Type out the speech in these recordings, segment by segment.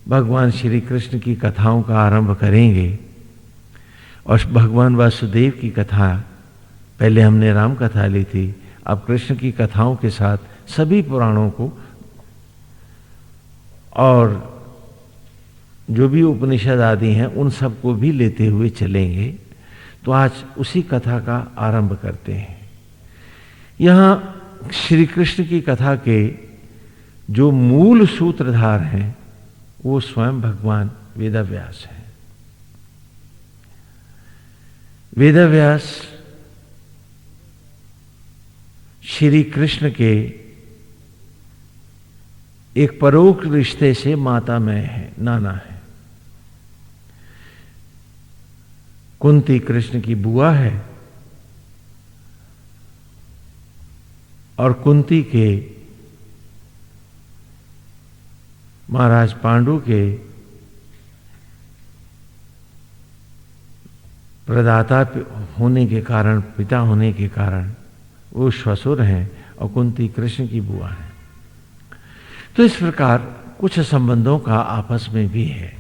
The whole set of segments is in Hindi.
भगवान श्री कृष्ण की कथाओं का आरंभ करेंगे। और भगवान वासुदेव की कथा, पहले हमने राम कथा ली थी, अब कृष्ण की कथाओं के साथ सभी पुराणों को और जो भी उपनिषद आदि हैं उन सबको भी लेते हुए चलेंगे। तो आज उसी कथा का आरंभ करते हैं। यहाँ श्री कृष्ण की कथा के जो मूल सूत्रधार हैं वो स्वयं भगवान वेदव्यास हैं। वेदव्यास श्री कृष्ण के एक परोक्ष रिश्ते से मातामह है, नाना है। कुंती कृष्ण की बुआ है और कुंती के महाराज पांडु के प्रदाता होने के कारण, पिता होने के कारण वो ससुर हैं और कुंती कृष्ण की बुआ है। तो इस प्रकार कुछ संबंधों का आपस में भी है।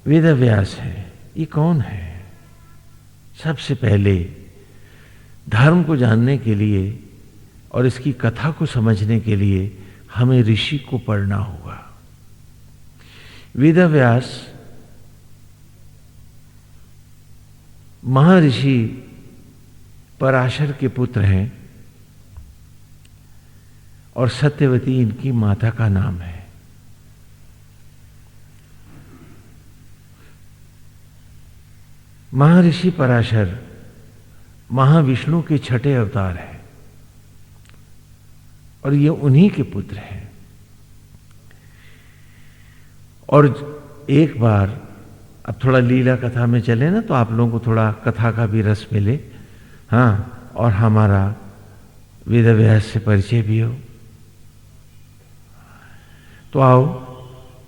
वेदव्यास है, ये कौन है? सबसे पहले धर्म को जानने के लिए और इसकी कथा को समझने के लिए हमें ऋषि को पढ़ना होगा। वेदव्यास महर्षि पराशर के पुत्र हैं और सत्यवती इनकी माता का नाम है। महर्षि पराशर महाविष्णु के छठे अवतार हैं और ये उन्हीं के पुत्र हैं। और एक बार, अब थोड़ा लीला कथा में चले ना तो आप लोगों को थोड़ा कथा का भी रस मिले, हाँ, और हमारा वेदव्यास से परिचय भी हो। तो आओ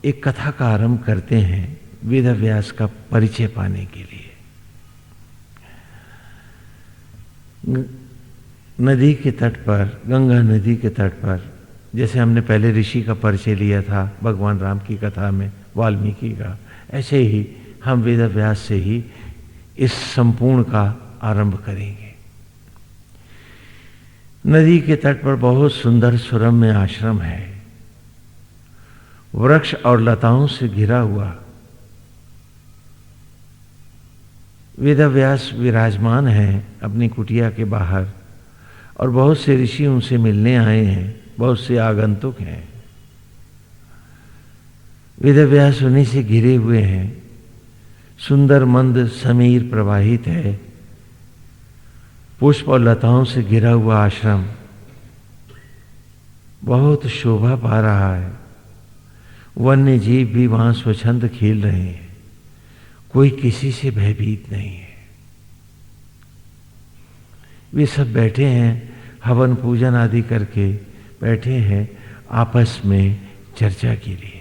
एक कथा का आरंभ करते हैं वेदव्यास का परिचय पाने के लिए। नदी के तट पर, गंगा नदी के तट पर, जैसे हमने पहले ऋषि का परिचय लिया था भगवान राम की कथा में, वाल्मीकि का, ऐसे ही हम वेदव्यास से ही इस संपूर्ण का आरंभ करेंगे। नदी के तट पर बहुत सुंदर सुरम्य आश्रम है, वृक्ष और लताओं से घिरा हुआ। वेदव्यास विराजमान हैं अपनी कुटिया के बाहर और बहुत से ऋषि उनसे मिलने आए हैं, बहुत से आगंतुक हैं। वेदव्यास उन्हीं से घिरे हुए हैं। सुंदर मंद समीर प्रवाहित है, पुष्प और लताओं से घिरा हुआ आश्रम बहुत शोभा पा रहा है। वन्य जीव भी वहां स्वच्छंद खेल रहे हैं, कोई किसी से भयभीत नहीं है। वे सब बैठे हैं, हवन पूजन आदि करके बैठे हैं आपस में चर्चा के लिए।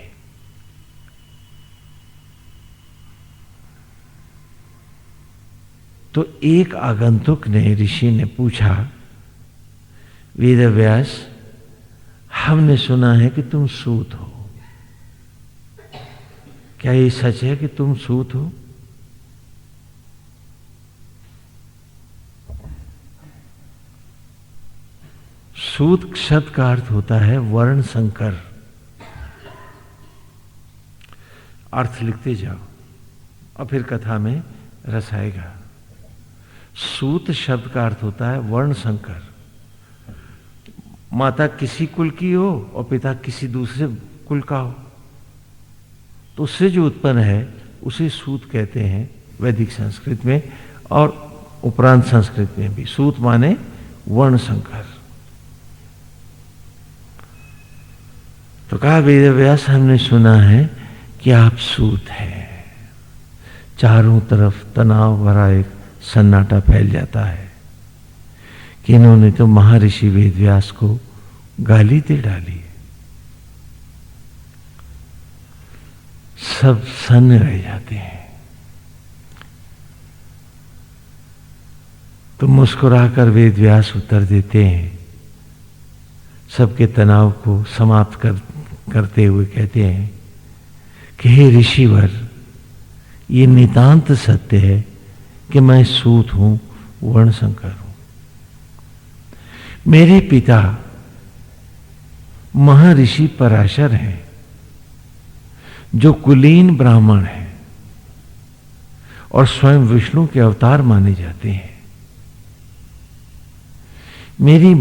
तो एक आगंतुक ने, ऋषि ने पूछा, वेदव्यास, हमने सुना है कि तुम सूत हो, क्या ये सच है कि तुम सूत हो? सूत शब्द का अर्थ होता है वर्ण संकर। अर्थ लिखते जाओ और फिर कथा में रस आएगा। सूत शब्द का अर्थ होता है वर्ण संकर। माता किसी कुल की हो और पिता किसी दूसरे कुल का हो तो उससे जो उत्पन्न है उसे सूत कहते हैं वैदिक संस्कृत में और उपरांत संस्कृत में भी। सूत माने वर्ण संकर। तो कहा, वेदव्यास, हमने सुना है कि आप सूत हैं। चारों तरफ तनाव भरा एक सन्नाटा फैल जाता है कि इन्होंने तो महर्षि वेदव्यास को गाली दे डाली। सब सन्न रह जाते हैं। तो मुस्कुराकर वेदव्यास उत्तर देते हैं, सबके तनाव को समाप्त कर करते हुए कहते हैं कि हे ऋषिवर, ये नितांत सत्य है कि मैं सूत हूं, वर्णशंकर हूं। मेरे पिता महर्षि पराशर हैं, जो कुलीन ब्राह्मण हैं और स्वयं विष्णु के अवतार माने जाते हैं। मेरी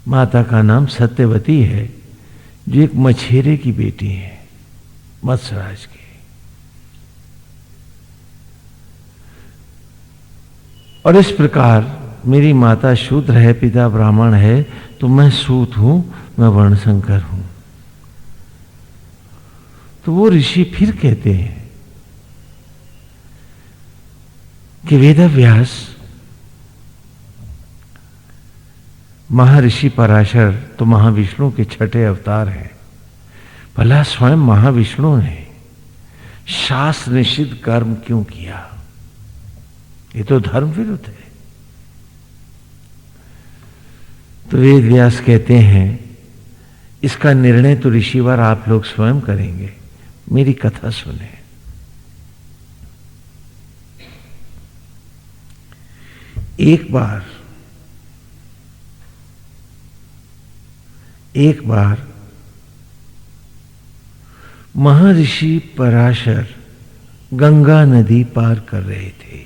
माता का नाम सत्यवती है, जो एक मछेरे की बेटी है, मत्स्यराज की। और इस प्रकार मेरी माता शूद्र है, पिता ब्राह्मण है, तो मैं सूत हूं, मैं वर्णशंकर हूं। तो वो ऋषि फिर कहते हैं कि वेदव्यास महर्षि पराशर तो महाविष्णु के छठे अवतार हैं। भला स्वयं महाविष्णु ने शास्त्र निषिद्ध कर्म क्यों किया? ये तो धर्म विरुद्ध है। तो वेद व्यास कहते हैं इसका निर्णय तो ऋषिवर आप लोग स्वयं करेंगे, मेरी कथा सुने। एक बार महर्षि पराशर गंगा नदी पार कर रहे थे।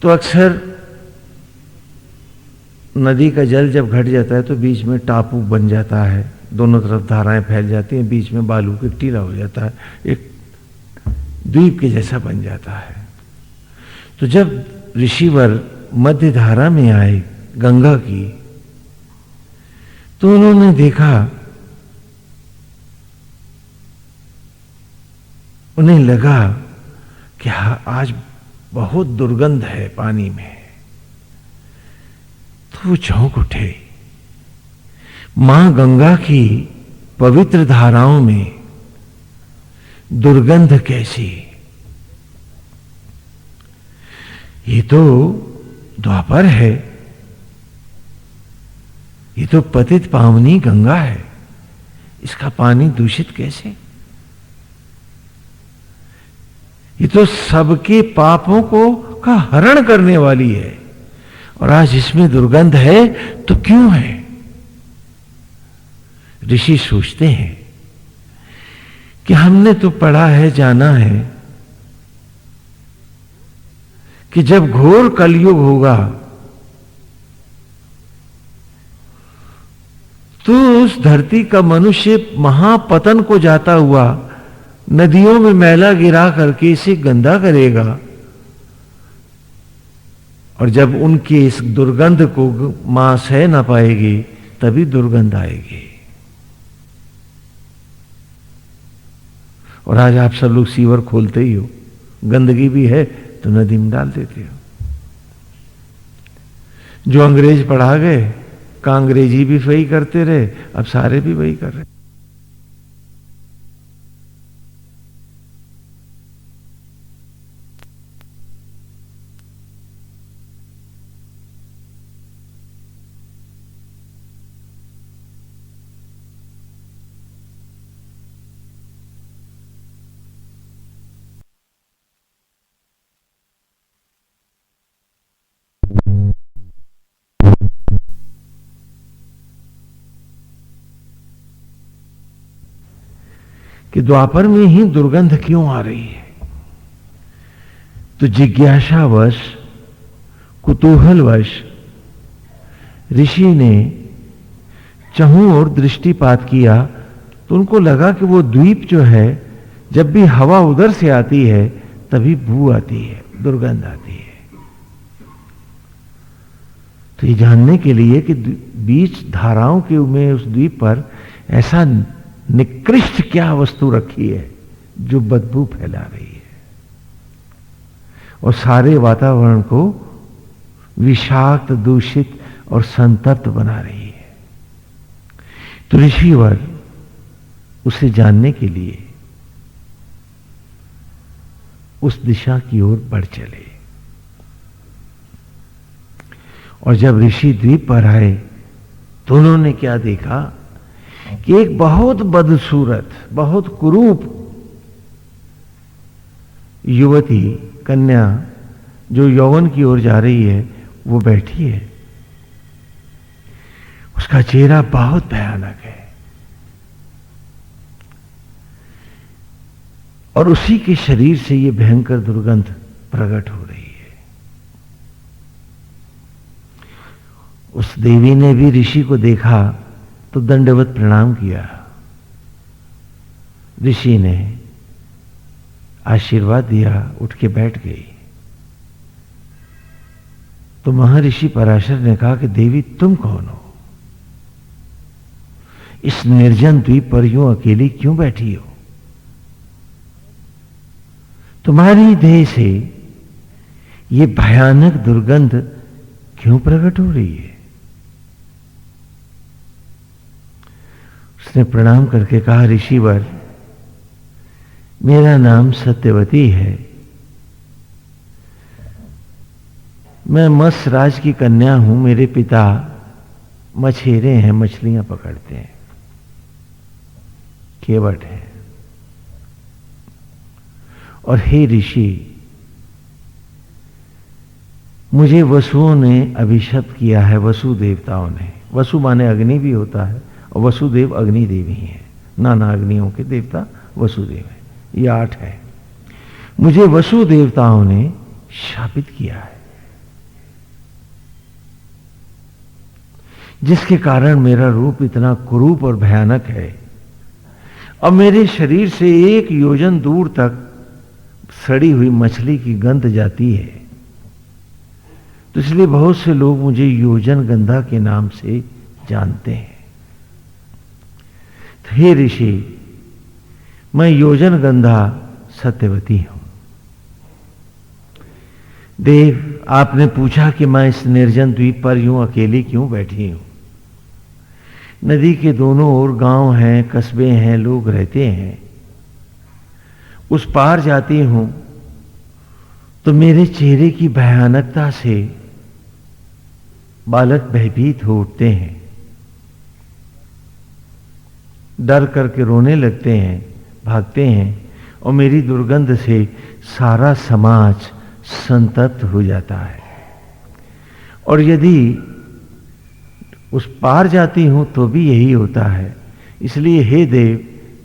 तो अक्सर नदी का जल जब घट जाता है तो बीच में टापू बन जाता है, दोनों तरफ धाराएं फैल जाती हैं, बीच में बालू की टीला हो जाता है, एक द्वीप के जैसा बन जाता है। तो जब ऋषिवर मध्य धारा में आए गंगा की, तो उन्होंने देखा, उन्हें लगा कि आज बहुत दुर्गंध है पानी में। तो वो चौंक उठे। मां गंगा की पवित्र धाराओं में दुर्गंध कैसी? ये तो द्वापर है, ये तो पतित पावनी गंगा है, इसका पानी दूषित कैसे? ये तो सबके पापों का हरण करने वाली है, और आज इसमें दुर्गंध है तो क्यों है? ऋषि सोचते हैं कि हमने तो पढ़ा है, जाना है कि जब घोर कलयुग होगा तो उस धरती का मनुष्य महापतन को जाता हुआ नदियों में मैला गिरा करके इसे गंदा करेगा, और जब उनकी इस दुर्गंध को मां सह ना पाएगी तभी दुर्गंध आएगी। और आज आप सब लोग सीवर खोलते ही हो, गंदगी भी है तो नदी में डाल देते हो। जो अंग्रेज पढ़ा गए, का अंग्रेजी भी वही करते रहे, अब सारे भी वही कर रहे। कि द्वापर में ही दुर्गंध क्यों आ रही है? तो जिज्ञासावश, कुतूहलवश ऋषि ने चहु और दृष्टिपात किया, तो उनको लगा कि वो द्वीप जो है, जब भी हवा उधर से आती है तभी बू आती है, दुर्गंध आती है। तो ये जानने के लिए कि बीच धाराओं के में उस द्वीप पर ऐसा निकृष्ट क्या वस्तु रखी है जो बदबू फैला रही है और सारे वातावरण को विषाक्त, दूषित और संतप्त बना रही है। तो ऋषिवर उसे जानने के लिए उस दिशा की ओर बढ़ चले और जब ऋषि द्वीप पर आए तो उन्होंने क्या देखा कि एक बहुत बदसूरत, बहुत कुरूप युवती, कन्या जो यौवन की ओर जा रही है, वो बैठी है। उसका चेहरा बहुत भयानक है और उसी के शरीर से ये भयंकर दुर्गंध प्रकट हो रही है। उस देवी ने भी ऋषि को देखा तो दंडवत प्रणाम किया। ऋषि ने आशीर्वाद दिया, उठ के बैठ गई। तो महर्षि पराशर ने कहा कि देवी तुम कौन हो? इस निर्जन द्वीप पर यूं अकेली क्यों बैठी हो? तुम्हारी देह से ये भयानक दुर्गंध क्यों प्रकट हो रही है? उसने प्रणाम करके कहा, ऋषिवर, मेरा नाम सत्यवती है। मैं मत्स्य राज की कन्या हूं। मेरे पिता मछेरे हैं, मछलियां पकड़ते हैं, केवट है। और हे ऋषि, मुझे वसुओं ने अभिशप्त किया है, वसु देवताओं ने। वसु माने अग्नि भी होता है और वसुदेव अग्निदेव ही है। नाना अग्नियों के देवता वसुदेव है। ये 8 है। मुझे वसु देवताओं ने शापित किया है, जिसके कारण मेरा रूप इतना कुरूप और भयानक है। अब मेरे शरीर से 1 योजन दूर तक सड़ी हुई मछली की गंध जाती है। तो इसलिए बहुत से लोग मुझे योजन गंधा के नाम से जानते हैं। तो हे ऋषि, मैं योजन गंधा सत्यवती हूं। देव, आपने पूछा कि मैं इस निर्जन द्वीप पर यूं अकेली क्यों बैठी हूं? नदी के दोनों ओर गांव हैं, कस्बे हैं, लोग रहते हैं। उस पार जाती हूं तो मेरे चेहरे की भयानकता से बालक भयभीत हो उठते हैं, डर करके रोने लगते हैं, भागते हैं और मेरी दुर्गंध से सारा समाज संतप्त हो जाता है। और यदि उस पार जाती हूं तो भी यही होता है। इसलिए हे देव,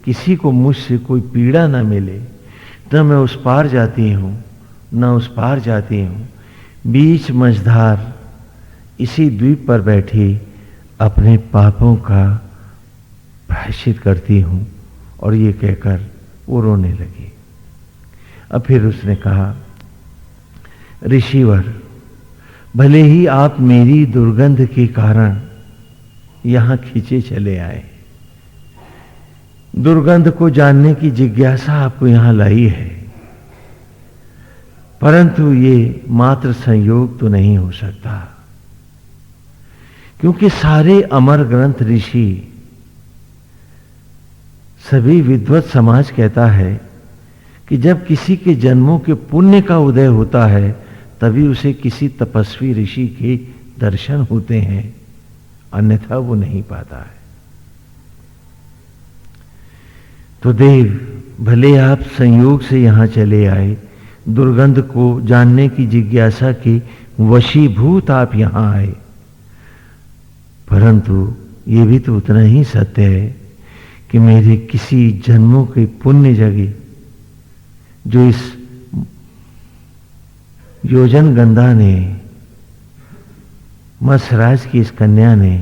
किसी को मुझसे कोई पीड़ा ना मिले, न मैं उस पार जाती हूं न उस पार जाती हूं। बीच मझधार इसी द्वीप पर बैठी अपने पापों का प्रायश्चित करती हूं। और ये कहकर वो रोने लगी। अब फिर उसने कहा, ऋषिवर, भले ही आप मेरी दुर्गंध के कारण यहां खींचे चले आए, दुर्गंध को जानने की जिज्ञासा आपको यहां लाई है, परंतु ये मात्र संयोग तो नहीं हो सकता, क्योंकि सारे अमर ग्रंथ, ऋषि, सभी विद्वत समाज कहता है कि जब किसी के जन्मों के पुण्य का उदय होता है तभी उसे किसी तपस्वी ऋषि के दर्शन होते हैं, अन्यथा वो नहीं पाता है। तो देव, भले आप संयोग से यहां चले आए, दुर्गंध को जानने की जिज्ञासा के वशीभूत आप यहां आए, परंतु ये भी तो उतना ही सत्य है कि मेरे किसी जन्मों के पुण्य जगे जो इस योजन गंधा ने, मत्सराज की इस कन्या ने,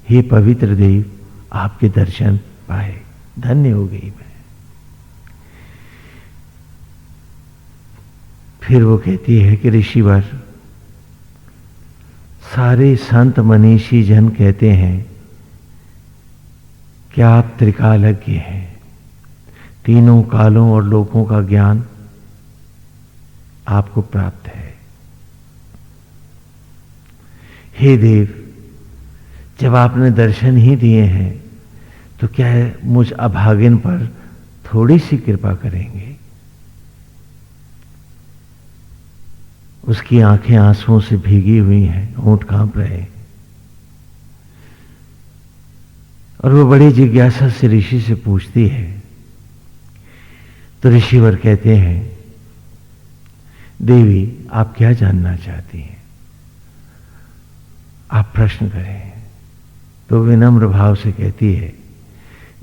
हे पवित्र देव, आपके दर्शन पाए, धन्य हो गई मैं। फिर वो कहती है कि ऋषिवर, सारे संत मनीषी जन कहते हैं कि आप त्रिकालज्ञ हैं, तीनों कालों और लोकों का ज्ञान आपको प्राप्त है। हे देव, जब आपने दर्शन ही दिए हैं तो क्या है, मुझ अभागिन पर थोड़ी सी कृपा करेंगे? उसकी आंखें आंसुओं से भीगी हुई हैं, होंठ कांप रहे हैं। और वो बड़ी जिज्ञासा से ऋषि से पूछती है। तो ऋषिवर कहते हैं, देवी आप क्या जानना चाहती हैं, आप प्रश्न करें। तो विनम्र भाव से कहती है,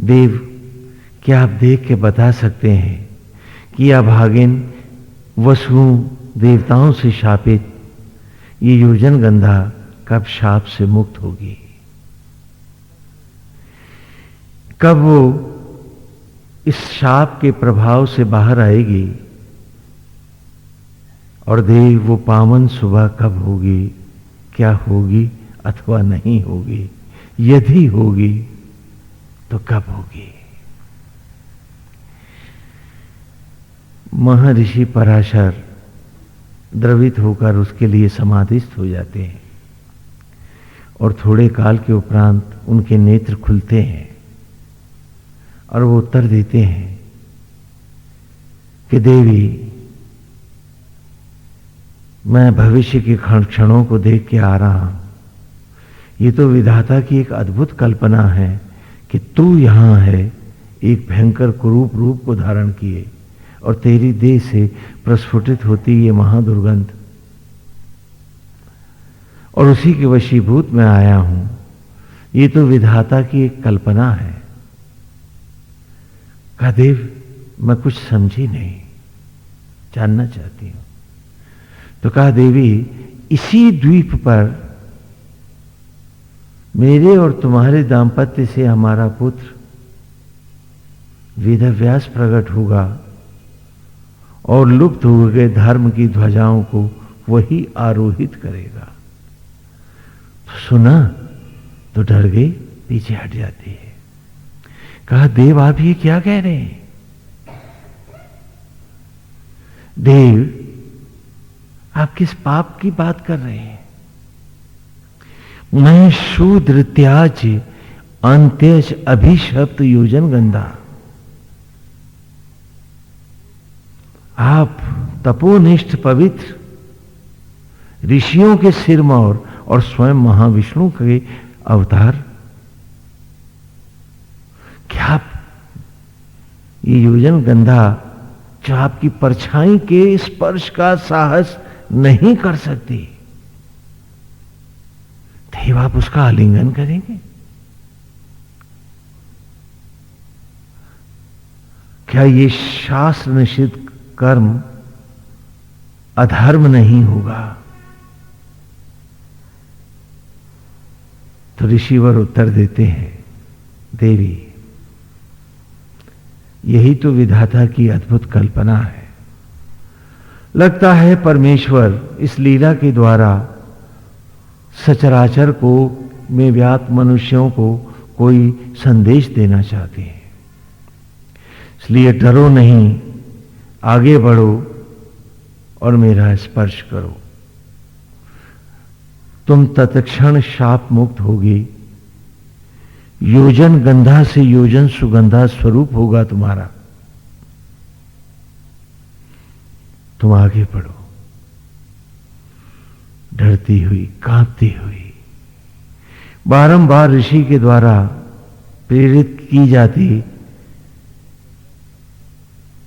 देव क्या आप देख के बता सकते हैं कि अभागिन वसुओं देवताओं से शापित ये योजनगंधा कब शाप से मुक्त होगी, कब वो इस शाप के प्रभाव से बाहर आएगी, और देव वो पावन सुबह कब होगी, क्या होगी अथवा नहीं होगी, यदि होगी तो कब होगी। महर्षि पराशर द्रवित होकर उसके लिए समाधिस्थ हो जाते हैं और थोड़े काल के उपरांत उनके नेत्र खुलते हैं और वो उत्तर देते हैं कि देवी मैं भविष्य के क्षणों को देख के आ रहा हूं। ये तो विधाता की एक अद्भुत कल्पना है कि तू यहां है, एक भयंकर कुरूप रूप को धारण किए, और तेरी देह से प्रस्फुटित होती ये महादुर्गंध, और उसी के वशीभूत में आया हूं। ये तो विधाता की एक कल्पना है। कहा देव मैं कुछ समझी नहीं, जानना चाहती हूं। तो कहा देवी इसी द्वीप पर मेरे और तुम्हारे दाम्पत्य से हमारा पुत्र वेदव्यास प्रकट होगा और लुप्त हो गए धर्म की ध्वजाओं को वही आरोहित करेगा। तो सुना तो डर गई, पीछे हट जाती है। कहा देव आप ये क्या कह रहे हैं? देव आप किस पाप की बात कर रहे हैं? मैं शूद्र त्याज अंत्यज अभिशप्त योजनगंधा, आप तपोनिष्ठ पवित्र ऋषियों के सिरमौर और स्वयं महाविष्णु के अवतार, क्या आप ये योजनगंधा जो आपकी परछाई के स्पर्श का साहस नहीं कर सकती, देव आप उसका आलिंगन करेंगे? क्या ये शास्त्र निषिद्ध कर्म अधर्म नहीं होगा? तो ऋषिवर उत्तर देते हैं, देवी यही तो विधाता की अद्भुत कल्पना है। लगता है परमेश्वर इस लीला के द्वारा सचराचर को में व्याप्त मनुष्यों को कोई संदेश देना चाहते हैं। इसलिए डरो नहीं, आगे बढ़ो और मेरा स्पर्श करो। तुम तत्क्षण शाप मुक्त होगी। योजन गंधा से योजन सुगंधा स्वरूप होगा तुम्हारा। तुम आगे बढ़ो। डरती हुई, कांपती हुई, बारंबार ऋषि के द्वारा प्रेरित की जाती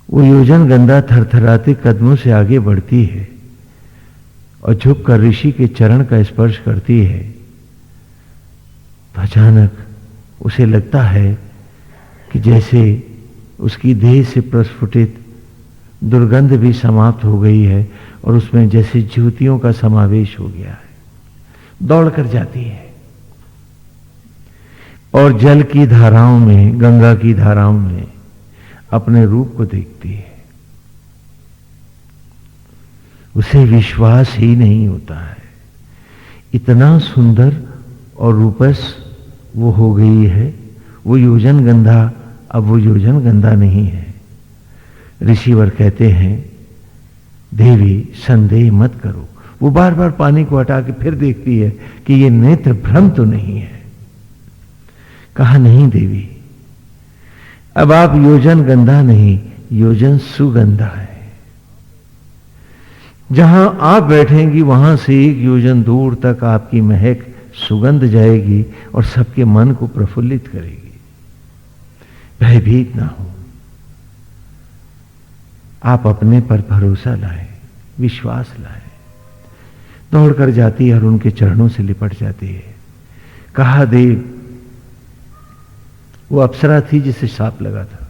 वो योजन गंधा थरथराते कदमों से आगे बढ़ती है और झुककर ऋषि के चरण का स्पर्श करती है। तो अचानक उसे लगता है कि जैसे उसकी देह से प्रस्फुटित दुर्गंध भी समाप्त हो गई है और उसमें जैसे ज्योतियों का समावेश हो गया है। दौड़कर जाती है और जल की धाराओं में, गंगा की धाराओं में अपने रूप को देखती है। उसे विश्वास ही नहीं होता है, इतना सुंदर और रूपस वो हो गई है। वो योजन गंधा अब वो योजन गंधा नहीं है। ऋषिवर कहते हैं, देवी संदेह मत करो। वो बार बार पानी को हटा के फिर देखती है कि ये नेत्र भ्रम तो नहीं है। कहा नहीं देवी, अब आप योजन गंधा नहीं, योजन सुगंधा है। जहां आप बैठेंगी वहां से 1 योजन दूर तक आपकी महक सुगंध जाएगी और सबके मन को प्रफुल्लित करेगी। भयभीत ना हो, आप अपने पर भरोसा लाएं, विश्वास लाएं। दौड़कर जाती है और उनके चरणों से लिपट जाती है। कहा देव, वो अप्सरा थी जिसे शाप लगा था।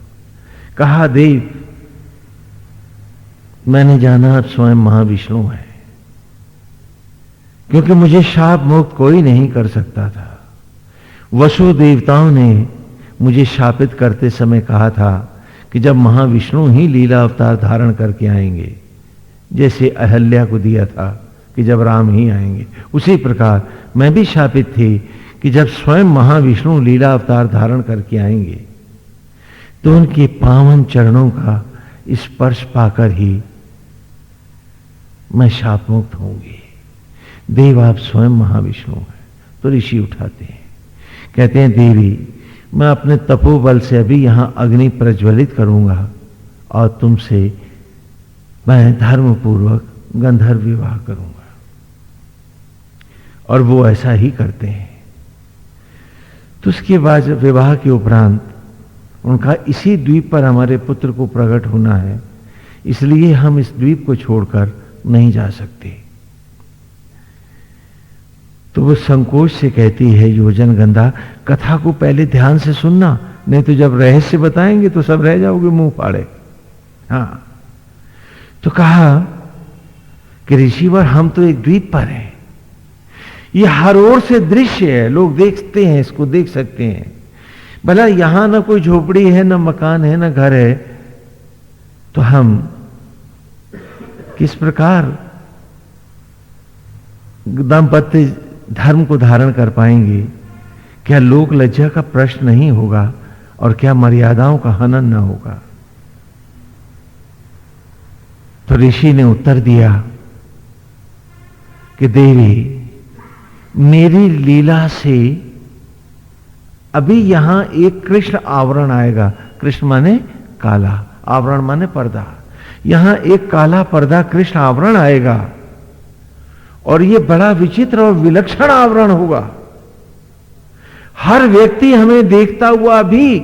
कहा देव, मैंने जाना अब स्वयं महाविष्णु है, क्योंकि मुझे शाप मुक्त कोई नहीं कर सकता था। वसु देवताओं ने मुझे शापित करते समय कहा था कि जब महाविष्णु ही लीला अवतार धारण करके आएंगे, जैसे अहल्या को दिया था कि जब राम ही आएंगे, उसी प्रकार मैं भी शापित थी कि जब स्वयं महाविष्णु लीला अवतार धारण करके आएंगे तो उनके पावन चरणों का स्पर्श पाकर ही मैं शाप मुक्त होंगी। देव, आप स्वयं महाविष्णु हैं। तो ऋषि उठाते हैं, कहते हैं देवी, मैं अपने तपोबल से अभी यहां अग्नि प्रज्वलित करूंगा और तुमसे मैं धर्मपूर्वक गंधर्व विवाह करूंगा। और वो ऐसा ही करते हैं। तो उसके बाद विवाह के उपरांत उनका इसी द्वीप पर हमारे पुत्र को प्रकट होना है, इसलिए हम इस द्वीप को छोड़कर नहीं जा सकते। तो वो संकोच से कहती है, योजन गंधा, कथा को पहले ध्यान से सुनना, नहीं तो जब रहस्य बताएंगे तो सब रह जाओगे मुंह फाड़े। हाँ, तो कहा कि ऋषिवर, हम तो एक द्वीप पर हैं, ये हर ओर से दृश्य है, लोग देखते हैं, इसको देख सकते हैं। भला यहां ना कोई झोपड़ी है, ना मकान है, ना घर है, तो हम किस प्रकार दाम्पत्य धर्म को धारण कर पाएंगे? क्या लोक लज्जा का प्रश्न नहीं होगा और क्या मर्यादाओं का हनन न होगा? तो ऋषि ने उत्तर दिया कि देवी, मेरी लीला से अभी यहां एक कृष्ण आवरण आएगा। कृष्ण माने काला, आवरण माने पर्दा। यहां एक काला पर्दा कृष्ण आवरण आएगा और यह बड़ा विचित्र और विलक्षण आवरण होगा। हर व्यक्ति हमें देखता हुआ भी,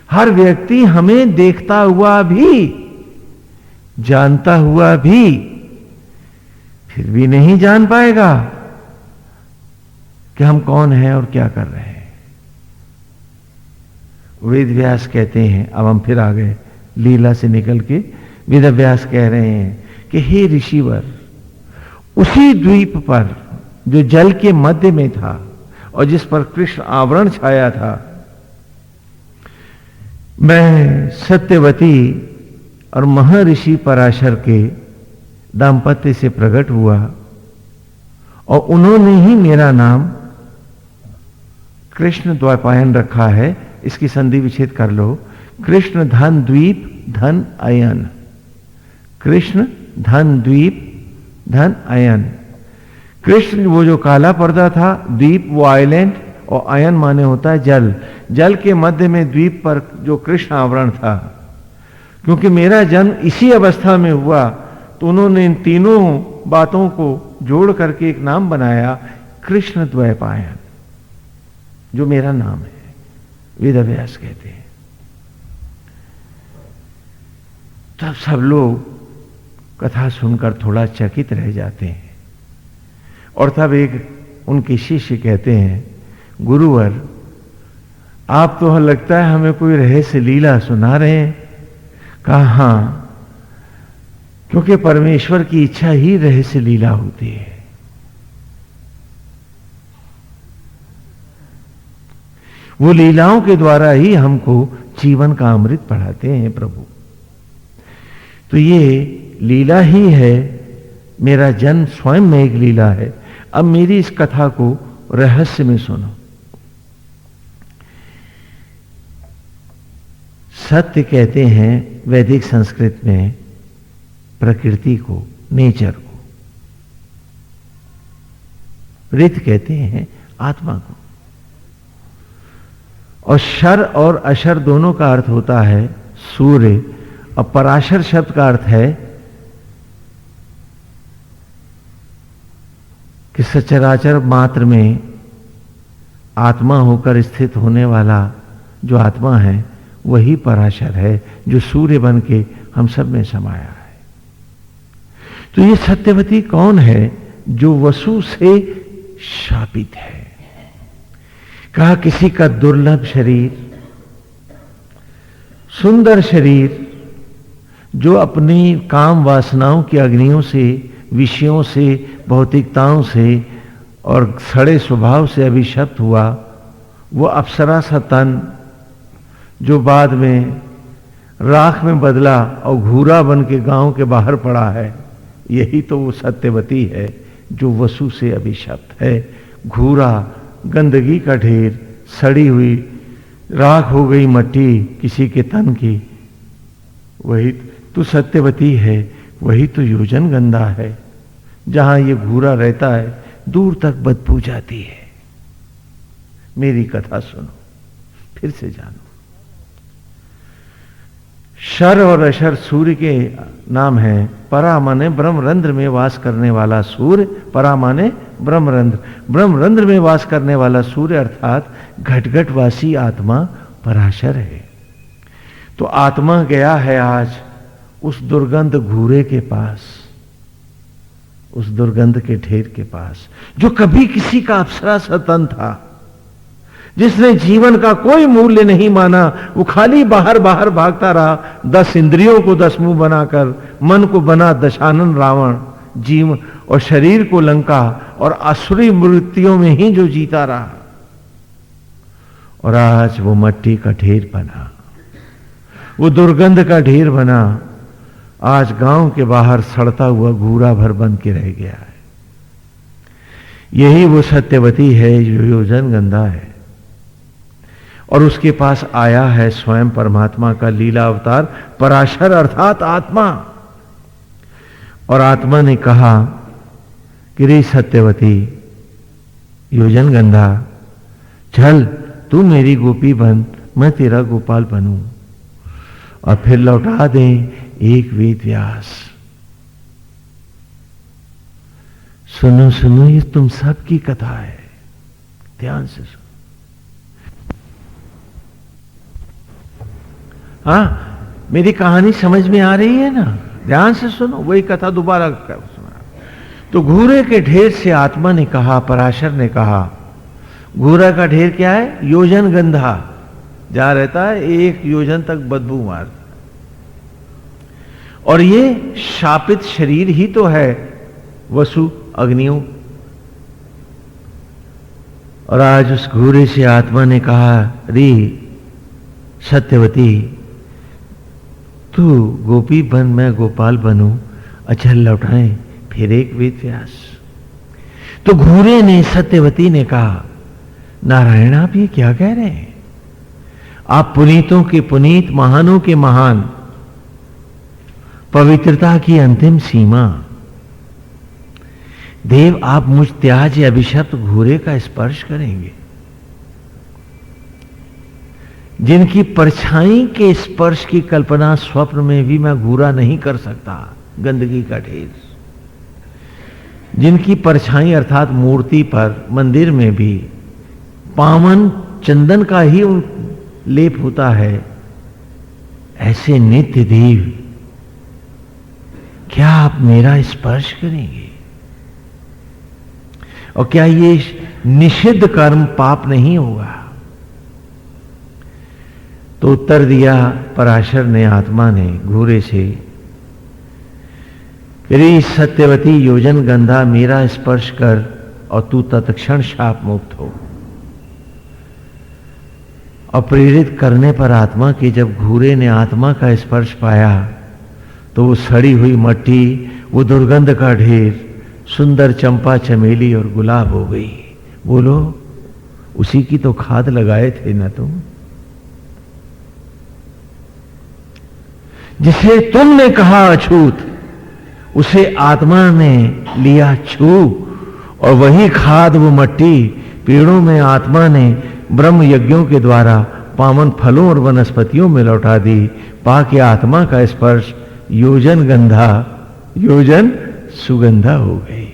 हर व्यक्ति हमें देखता हुआ भी, जानता हुआ भी, फिर भी नहीं जान पाएगा कि हम कौन हैं और क्या कर रहे हैं। वेद व्यास कहते हैं, अब हम फिर आ गए लीला से निकल के, वेद व्यास कह रहे हैं कि हे ऋषिवर, उसी द्वीप पर जो जल के मध्य में था और जिस पर कृष्ण आवरण छाया था, मैं सत्यवती और महर्षि पराशर के दाम्पत्य से प्रकट हुआ और उन्होंने ही मेरा नाम कृष्ण द्वैपायन रखा है। इसकी संधि विच्छेद कर लो। कृष्ण धन द्वीप धन अयन, कृष्ण धन द्वीप धन अयन। कृष्ण वो जो काला पर्दा था, द्वीप वो आइलैंड, और अयन माने होता है जल। जल के मध्य में द्वीप पर जो कृष्ण आवरण था, क्योंकि मेरा जन्म इसी अवस्था में हुआ, तो उन्होंने इन तीनों बातों को जोड़ करके एक नाम बनाया, कृष्ण द्वैपायन, जो मेरा नाम है। वेद व्यास कहते हैं। तब सब लोग कथा सुनकर थोड़ा चकित रह जाते हैं और तब एक उनके शिष्य कहते हैं, गुरुवर, आप तो लगता है हमें कोई रहस्य लीला सुना रहे हैं। कहा हां, क्योंकि परमेश्वर की इच्छा ही रहस्य लीला होती है। वो लीलाओं के द्वारा ही हमको जीवन का अमृत पढ़ाते हैं प्रभु। तो ये लीला ही है, मेरा जन्म स्वयं में एक लीला है। अब मेरी इस कथा को रहस्य में सुनो। सत्य कहते हैं वैदिक संस्कृत में प्रकृति को, नेचर को। ऋत कहते हैं आत्मा को। और शर और अशर दोनों का अर्थ होता है सूर्य अब पराशर शब्द का अर्थ है कि सचराचर मात्र में आत्मा होकर स्थित होने वाला जो आत्मा है वही पराशर है, जो सूर्य बन के हम सब में समाया है। तो ये सत्यवती कौन है? जो वसु से शापित है। कहा किसी का दुर्लभ शरीर, सुंदर शरीर, जो अपनी काम वासनाओं की अग्नियों से, विषयों से, भौतिकताओं से और सड़े स्वभाव से अभिशप्त हुआ, वो अप्सरा सा तन जो बाद में राख में बदला और घूरा बन के गांव के बाहर पड़ा है, यही तो वो सत्यवती है जो वसु से अभिशप्त है। घूरा, गंदगी का ढेर, सड़ी हुई राख हो गई मट्टी किसी के तन की, वही तो सत्यवती है, वही तो योजन गंधा है। जहां ये घूरा रहता है दूर तक बदबू जाती है। मेरी कथा सुनो, फिर से जानो। शर और अशर सूर्य के नाम है। परा माने ब्रह्मरंध्र में वास करने वाला सूर्य, परा माने ब्रह्मरंध्र, ब्रह्मरंध्र में वास करने वाला सूर्य अर्थात घटघटवासी आत्मा पराशर है। तो आत्मा गया है आज उस दुर्गंध घूरे के पास, उस दुर्गंध के ढेर के पास, जो कभी किसी का अप्सरा सा तन था, जिसने जीवन का कोई मूल्य नहीं माना, वो खाली बाहर बाहर भागता रहा। 10 इंद्रियों को 10 मुंह बनाकर मन को बना दशानन रावण, जीव और शरीर को लंका और आसुरी मृत्युओं में ही जो जीता रहा। और आज वो मट्टी का ढेर बना, वो दुर्गंध का ढेर बना, आज गांव के बाहर सड़ता हुआ घूरा भर बन के रह गया है। यही वो सत्यवती है जो योजन गंधा है। और उसके पास आया है स्वयं परमात्मा का लीला अवतार पराशर अर्थात आत्मा। और आत्मा ने कहा कि रे सत्यवती योजन गंधा, चल तू मेरी गोपी बन, मैं तेरा गोपाल बनूं, और फिर लौटा दें एक वेद व्यास। सुनो सुनो, ये तुम सबकी कथा है, ध्यान से सुनो। हाँ, मेरी कहानी समझ में आ रही है ना? ध्यान से सुनो, वही कथा दोबारा सुना। तो घूरे के ढेर से आत्मा ने कहा, पराशर ने कहा, घूरा का ढेर क्या है? योजन गंधा, जहां रहता है 1 योजन तक बदबू मारता। और ये शापित शरीर ही तो है वसु अग्नियों। और आज उस घूरे से आत्मा ने कहा, रे सत्यवती तू गोपी बन, मैं गोपाल बनूं, अच्छा लौटाएं फिर एक वेद व्यास। तो घूरे ने, सत्यवती ने कहा, नारायण आप ये क्या कह रहे हैं? आप पुनीतों के पुनीत, महानों के महान, पवित्रता की अंतिम सीमा। देव आप मुझ त्याज अभिशप्त घूरे का स्पर्श करेंगे, जिनकी परछाई के स्पर्श की कल्पना स्वप्न में भी मैं घूरा नहीं कर सकता। गंदगी का ढेर, जिनकी परछाई अर्थात मूर्ति पर, मंदिर में भी पावन चंदन का ही लेप होता है, ऐसे नित्य देव क्या आप मेरा स्पर्श करेंगे? और क्या ये निषिद्ध कर्म पाप नहीं होगा? तो उत्तर दिया पराशर ने, आत्मा ने घूरे से, रे सत्यवती योजन गंधा मेरा स्पर्श कर और तू तत्क्षण शाप मुक्त हो। और प्रेरित करने पर आत्मा की जब घूरे ने आत्मा का स्पर्श पाया तो वो सड़ी हुई मट्टी, वो दुर्गंध का ढेर, सुंदर चंपा, चमेली और गुलाब हो गई। बोलो, उसी की तो खाद लगाए थे ना तुम, जिसे तुमने कहा अछूत, उसे आत्मा ने लिया छू, और वही खाद, वो मट्टी पेड़ों में आत्मा ने ब्रह्म यज्ञों के द्वारा पावन फलों और वनस्पतियों में लौटा दी। पाके आत्मा का स्पर्श योजन सुगंधा हो गई।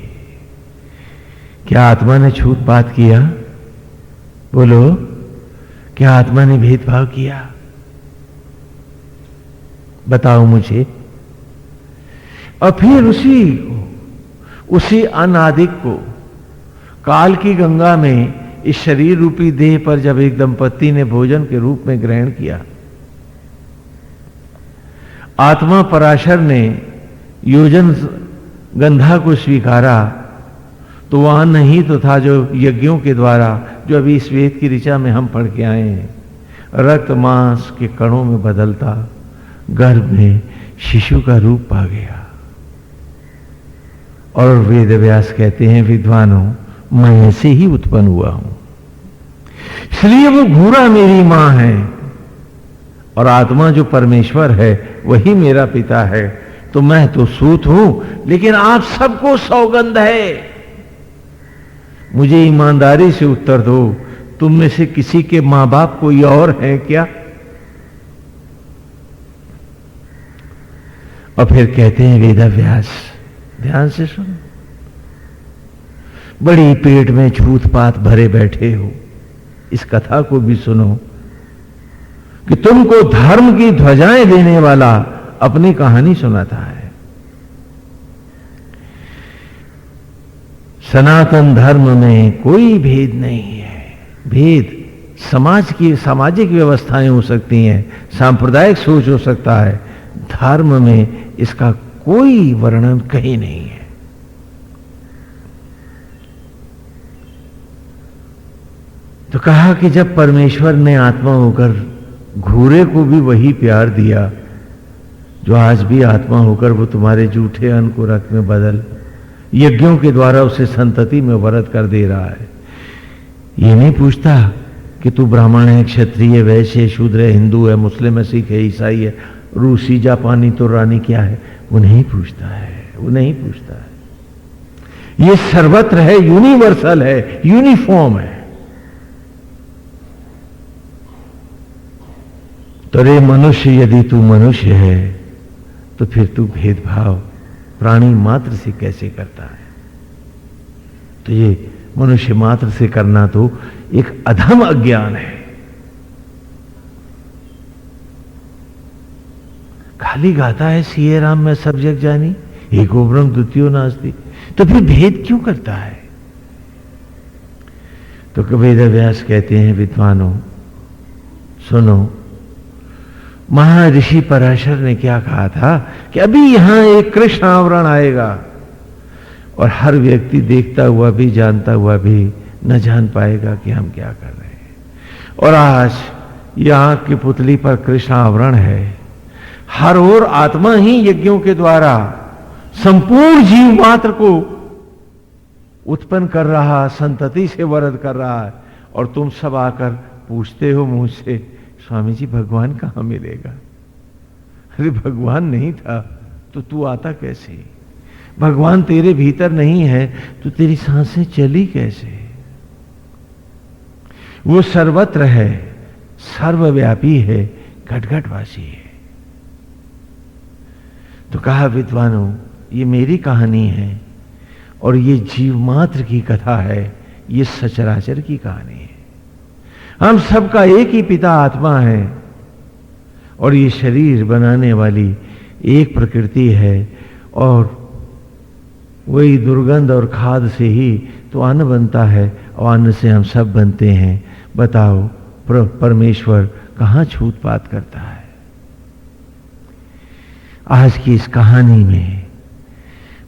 क्या आत्मा ने छूतपात किया? बोलो, क्या आत्मा ने भेदभाव किया? बताओ मुझे। और फिर उसी अनादिक को काल की गंगा में इस शरीर रूपी देह पर जब एक दंपति ने भोजन के रूप में ग्रहण किया, आत्मा पराशर ने योजन गंधा को स्वीकारा, तो वहां नहीं तो था जो यज्ञों के द्वारा, जो अभी इस वेद की ऋचा में हम पढ़ के आए हैं, रक्त मांस के कणों में बदलता गर्भ में शिशु का रूप पा गया। और वेद व्यास कहते हैं, विद्वानों, मैं ऐसे ही उत्पन्न हुआ हूं, इसलिए वो घूरा मेरी मां है और आत्मा जो परमेश्वर है वही मेरा पिता है। तो मैं तो सूत हूं, लेकिन आप सबको सौगंध है। मुझे ईमानदारी से उत्तर दो, तुम में से किसी के मां बाप कोई और हैं क्या? और फिर कहते हैं वेदव्यास, ध्यान से सुनो, बड़ी पेट में छूतपात भरे बैठे हो, इस कथा को भी सुनो कि तुमको धर्म की ध्वजाएं देने वाला अपनी कहानी सुनाता है। सनातन धर्म में कोई भेद नहीं है। भेद सामाजिक व्यवस्थाएं हो सकती हैं, सांप्रदायिक सोच हो सकता है, धर्म में इसका कोई वर्णन कहीं नहीं है। तो कहा कि जब परमेश्वर ने आत्मा होकर घूरे को भी वही प्यार दिया जो आज भी आत्मा होकर वो तुम्हारे जूठे अन्न को रक्त में बदल यज्ञों के द्वारा उसे संतति में वरद कर दे रहा है, ये नहीं पूछता कि तू ब्राह्मण है, क्षत्रिय, वैश्य, शूद्र है, हिंदू है, मुस्लिम है, सिख है, ईसाई है, रूसी, जापानी, तो रानी क्या है, वो नहीं पूछता है, वो नहीं पूछता है। ये सर्वत्र है, यूनिवर्सल है, यूनिफॉर्म है। तो रे मनुष्य, यदि तू मनुष्य है तो फिर तू भेदभाव प्राणी मात्र से कैसे करता है? तो ये मनुष्य मात्र से करना तो एक अधम अज्ञान है। खाली गाता है सिए राम मैं सब जग जानी, एको ब्रह्म द्वितीयो नास्ति, तो फिर भेद क्यों करता है? तो वेदव्यास कहते हैं, विद्वानों सुनो, महर्षि पराशर ने क्या कहा था कि अभी यहां एक कृष्ण आवरण आएगा और हर व्यक्ति देखता हुआ भी जानता हुआ भी न जान पाएगा कि हम क्या कर रहे हैं। और आज यहां की पुतली पर कृष्ण आवरण है, हर ओर आत्मा ही यज्ञों के द्वारा संपूर्ण जीव मात्र को उत्पन्न कर रहा, संतति से वरद कर रहा है, और तुम सब आकर पूछते हो मुझसे, स्वामी जी भगवान कहां मिलेगा? अरे भगवान नहीं था तो तू आता कैसे? भगवान तेरे भीतर नहीं है तो तेरी सांसें चली कैसे? वो सर्वत्र है, सर्वव्यापी है, घट-घटवासी है। तो कहा, विद्वानों, ये मेरी कहानी है और ये जीव मात्र की कथा है, ये सचराचर की कहानी है। हम सबका एक ही पिता आत्मा है और ये शरीर बनाने वाली एक प्रकृति है, और वही दुर्गंध और खाद से ही तो अन्न बनता है और अन्न से हम सब बनते हैं। बताओ परमेश्वर कहां छूतपात करता है? आज की इस कहानी में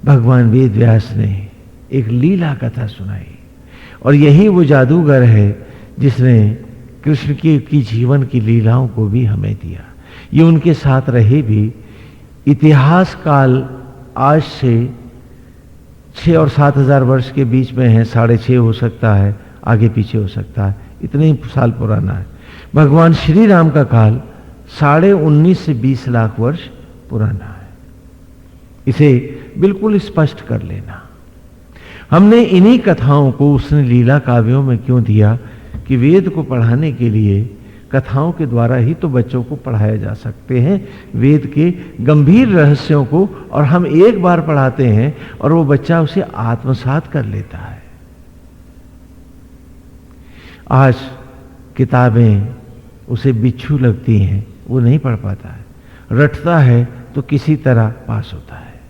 भगवान वेद व्यास ने एक लीला कथा सुनाई, और यही वो जादूगर है जिसने कृष्ण की जीवन की लीलाओं को भी हमें दिया। ये उनके साथ रहे भी। इतिहास काल आज से 6 और 7 हजार वर्ष के बीच में है, 6.5 हो सकता है, आगे पीछे हो सकता है, इतने ही साल पुराना है। भगवान श्री राम का काल 19.5 से 20 लाख वर्ष पुराना है। इसे बिल्कुल स्पष्ट कर लेना। हमने इन्हीं कथाओं को उसने लीला काव्यों में क्यों दिया कि वेद को पढ़ाने के लिए कथाओं के द्वारा ही तो बच्चों को पढ़ाया जा सकते हैं वेद के गंभीर रहस्यों को, और हम एक बार पढ़ाते हैं और वो बच्चा उसे आत्मसात कर लेता है। आज किताबें उसे बिच्छू लगती हैं, वो नहीं पढ़ पाता है, रटता है तो किसी तरह पास होता है।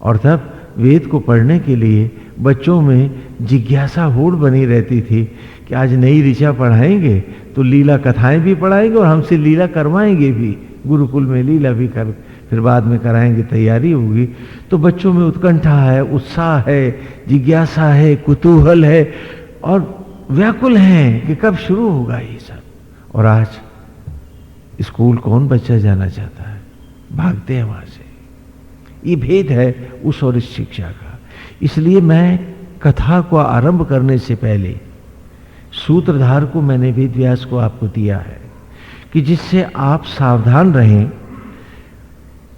और तब वेद को पढ़ने के लिए बच्चों में जिज्ञासा होड़ बनी रहती थी कि आज नई ऋचा पढ़ाएंगे तो लीला कथाएं भी पढ़ाएंगे और हमसे लीला करवाएंगे भी, गुरुकुल में लीला भी कर फिर बाद में कराएंगे, तैयारी होगी। तो बच्चों में उत्कंठा है, उत्साह है, जिज्ञासा है, कुतूहल है और व्याकुल हैं कि कब शुरू होगा ये सब। और आज स्कूल कौन बच्चा जाना चाहता है, भागते हैं वहां से। ये भेद है उस और इस शिक्षा का। इसलिए मैं कथा को आरंभ करने से पहले सूत्रधार को मैंने वेद व्यास को आपको दिया है कि जिससे आप सावधान रहें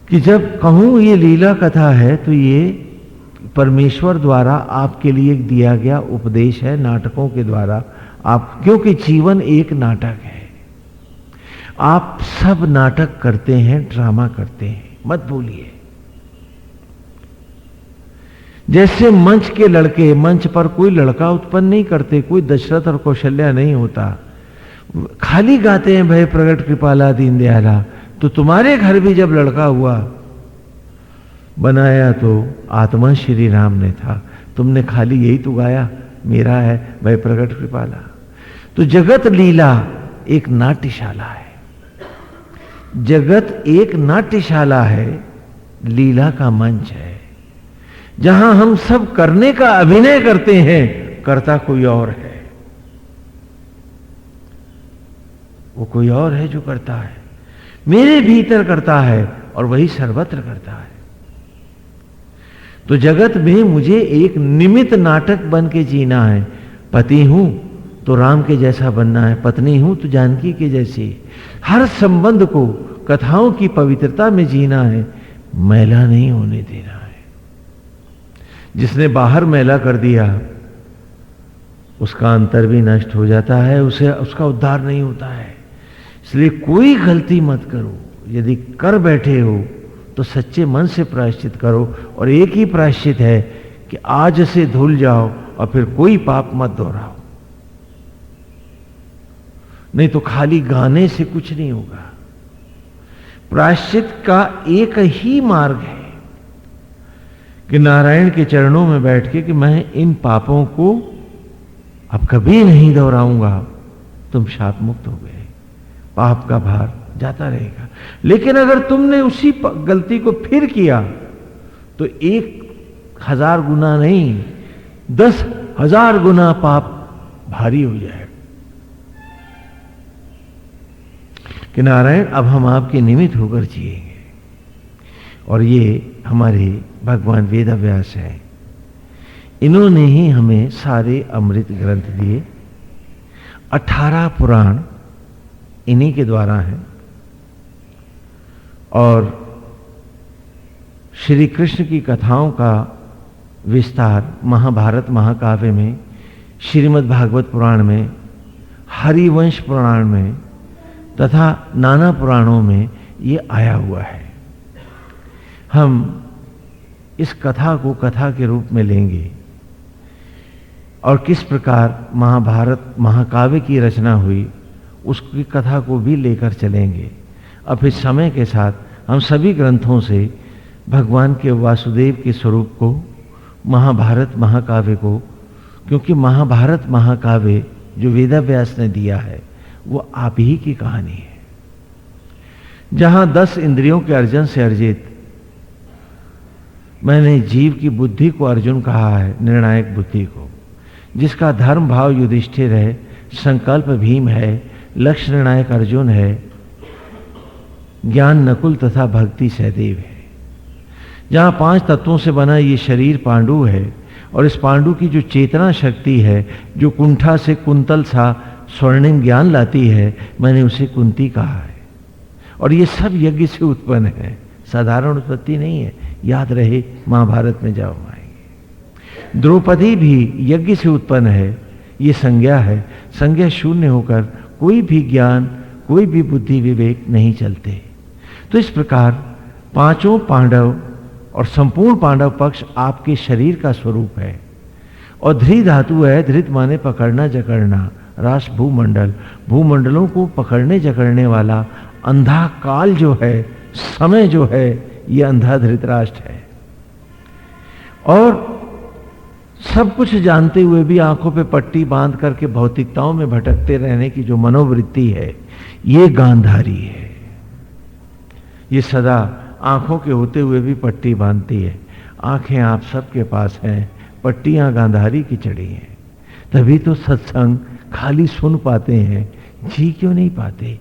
कि जब कहूं ये लीला कथा है तो ये परमेश्वर द्वारा आपके लिए दिया गया उपदेश है, नाटकों के द्वारा आप, क्योंकि जीवन एक नाटक है। आप सब नाटक करते हैं, ड्रामा करते हैं, मत भूलिए। जैसे मंच के लड़के मंच पर कोई लड़का उत्पन्न नहीं करते, कोई दशरथ और कौशल्या नहीं होता, खाली गाते हैं भय प्रगट कृपाला दीन दयाला। तो तुम्हारे घर भी जब लड़का हुआ, बनाया तो आत्मा श्री राम ने था, तुमने खाली यही तो गाया, मेरा है भय प्रगट कृपाला। तो जगत लीला एक नाट्यशाला है, जगत एक नाट्यशाला है, लीला का मंच है, जहां हम सब करने का अभिनय करते हैं, करता कोई और है, वो कोई और है जो करता है, मेरे भीतर करता है और वही सर्वत्र करता है। तो जगत में मुझे एक निमित्त नाटक बन के जीना है। पति हूं तो राम के जैसा बनना है, पत्नी हूं तो जानकी के जैसी। हर संबंध को कथाओं की पवित्रता में जीना है, मैला नहीं होने देना है। जिसने बाहर मैला कर दिया उसका अंतर भी नष्ट हो जाता है, उसे उसका उद्धार नहीं होता है। इसलिए कोई गलती मत करो, यदि कर बैठे हो तो सच्चे मन से प्रायश्चित करो, और एक ही प्रायश्चित है कि आज से धुल जाओ और फिर कोई पाप मत दोहराओ। नहीं तो खाली गाने से कुछ नहीं होगा। प्रायश्चित का एक ही मार्ग है कि नारायण के चरणों में बैठ के कि मैं इन पापों को अब कभी नहीं दोहराऊंगा, तुम शाप मुक्त हो गए, पाप का भार जाता रहेगा। लेकिन अगर तुमने उसी गलती को फिर किया तो 1000 गुना नहीं 10,000 गुना पाप भारी हो जाएगा। कि नारायण अब हम आपके निमित्त होकर जिएंगे। और ये हमारे भगवान वेद व्यास हैं, इन्होंने ही हमें सारे अमृत ग्रंथ दिए। 18 पुराण इन्हीं के द्वारा हैं। और श्री कृष्ण की कथाओं का विस्तार महाभारत महाकाव्य में, श्रीमद् भागवत पुराण में, हरिवंश पुराण में तथा नाना पुराणों में ये आया हुआ है। हम इस कथा को कथा के रूप में लेंगे और किस प्रकार महाभारत महाकाव्य की रचना हुई उसकी कथा को भी लेकर चलेंगे। अब फिर समय के साथ हम सभी ग्रंथों से भगवान के वासुदेव के स्वरूप को, महाभारत महाकाव्य को, क्योंकि महाभारत महाकाव्य जो वेदव्यास ने दिया है वो आप ही की कहानी है, जहां 10 इंद्रियों के अर्जन से अर्जित मैंने जीव की बुद्धि को अर्जुन कहा है, निर्णायक बुद्धि को, जिसका धर्म भाव युधिष्ठिर है, संकल्प भीम है, लक्ष्य निर्णायक अर्जुन है, ज्ञान नकुल तथा भक्ति सहदेव है। जहां 5 तत्वों से बना ये शरीर पांडु है, और इस पांडु की जो चेतना शक्ति है, जो कुंठा से कुंतल सा स्वर्णिम ज्ञान लाती है, मैंने उसे कुंती कहा है। और ये सब यज्ञ से उत्पन्न है, साधारण उत्पत्ति नहीं है, याद रहे महाभारत में जाओ आएंगे। द्रौपदी भी यज्ञ से उत्पन्न है, ये संज्ञा है, संज्ञा शून्य होकर कोई भी ज्ञान, कोई भी बुद्धि विवेक नहीं चलते। तो इस प्रकार पांचों पांडव और संपूर्ण पांडव पक्ष आपके शरीर का स्वरूप है। और धृ धातु है, धृत माने पकड़ना जकड़ना, राष्ट्र भूमंडल, भूमंडलों को पकड़ने जकड़ने वाला अंधा काल जो है, समय जो है, ये अंधा धृतराष्ट्र है। और सब कुछ जानते हुए भी आंखों पे पट्टी बांध करके भौतिकताओं में भटकते रहने की जो मनोवृत्ति है, ये गांधारी है। ये सदा आंखों के होते हुए भी पट्टी बांधती है। आंखें आप सबके पास हैं, पट्टियां गांधारी की चढ़ी हैं। तभी तो सत्संग खाली सुन पाते हैं, जी क्यों नहीं पाते?